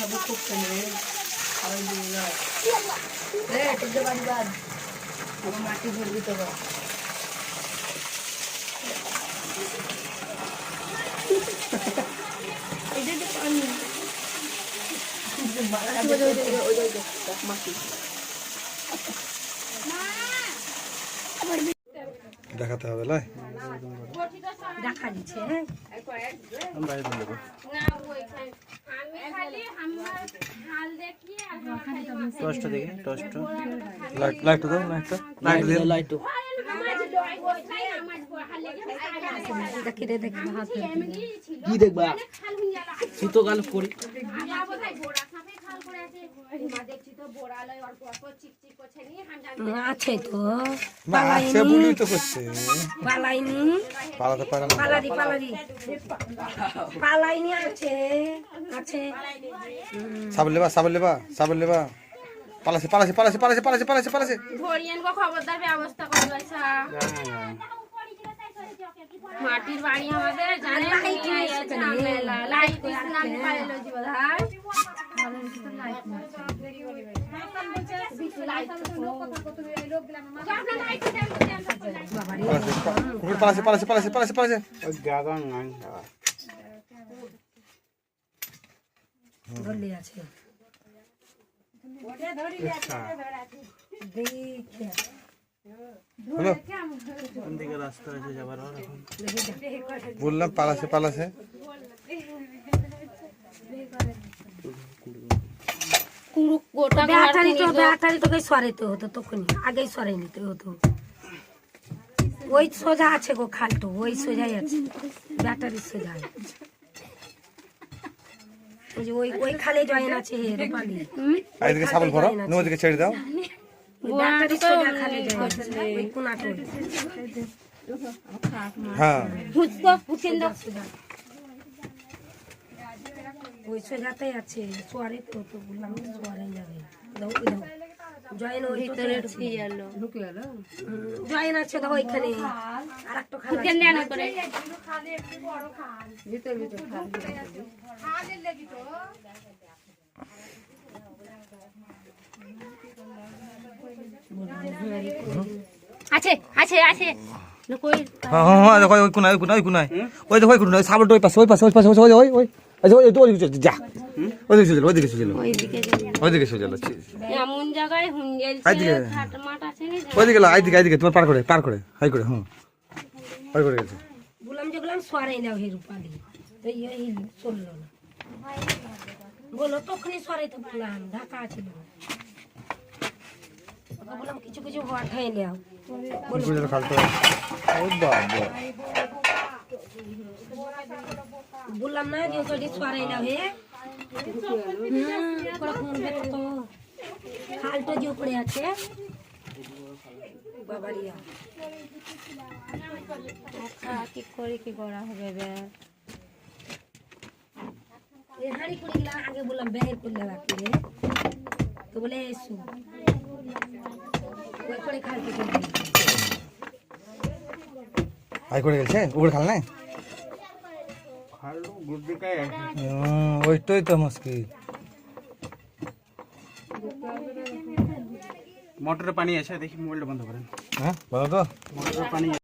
খাবো খুব কেনে খাওয়াই দিই না রে তুই বাড়ি বাদ আমার মাটি ভরবি তো বা এটা তো পানি মাটি দেখাতে হবে লাই দেখা দিচ্ছে টস্টটা দেখি টস্ট লাইট দাও লাইট কি দেখবা শীতকাল করি আছে তো না আছে বলি তো করছে পালাইনি পালাতে পারে না পালারি পালাইনি আছে আছে সাবল লেবা পালাছে ধরিয়েন গো খবরদার ব্যবস্থা করবাইছা মাটির বাড়ি আমাদের জানেন লাইট না পাইলো জি ভাই পালাছে ধরলি আছে দেখে হলো কোন দিকে রাস্তা আছে যাবার আর এখন বললাম পালাছে ব্যাটারি তোকে সরাইতে হতো তখনই আগেই সরাই নিতে হতো ওই সোজা আছে গো খালটো ওই সোজাই আছে ব্যাটারি সোজা ওই যে ওই খালে জয়েন আছে রূপালি এইদিকে সাবল ভরো ওদিকে ছেড়ে দাও ব্যাটারি সোজা খালে জয়েন আছে ওই কোনাটো হ্যাঁ বুঝতো বুঝেন দাও ওই সোজাতেই আছে সোয়ারে তো বললাম সোয়ারে যাবে দাও জয়েন ওই ভিতরে ঢুকে গেল জয়েন আছে দাও ওইখানে আর একটা খাল আছে কেন করে ভিতর খাল আছে আছে আছে কই হ্যাঁ দেখো ওই কোনায় ওই দেখো ওই কোনায় সাবলটা ওই পাশে ওই আচ্ছা ওই দিকে যা ওইদিকে চলে ওইদিকে চলে এমন জায়গায় হুঙ্গেল খাট মাঠ আছে না ওইদিকে তোমার পার করে হাই করে হাই করে গেছে বললাম সোয়ারে নাও হে রূপালি তো এই চললো না বলো তখনই সরাইতে বললাম ঢাকা ছিল বললাম কিছু হঠাই নাও বললাম না যে যদি সরাই নাও হে তো খালটা যে উপরে আছে বাবারিয়া কি করে কি করা হবে বে এই হাড়ি করে গেলাম আগে বললাম বের করলে বাকি রে তো বলে এসু ওই করে খালতে হাই করে গেছে উপরে খাল নাই ওইটাই তো মুশকিল মোটরে পানি আছে দেখি মোবাইলটা বন্ধ করেন হ্যাঁ বলো তো মোটরে পানি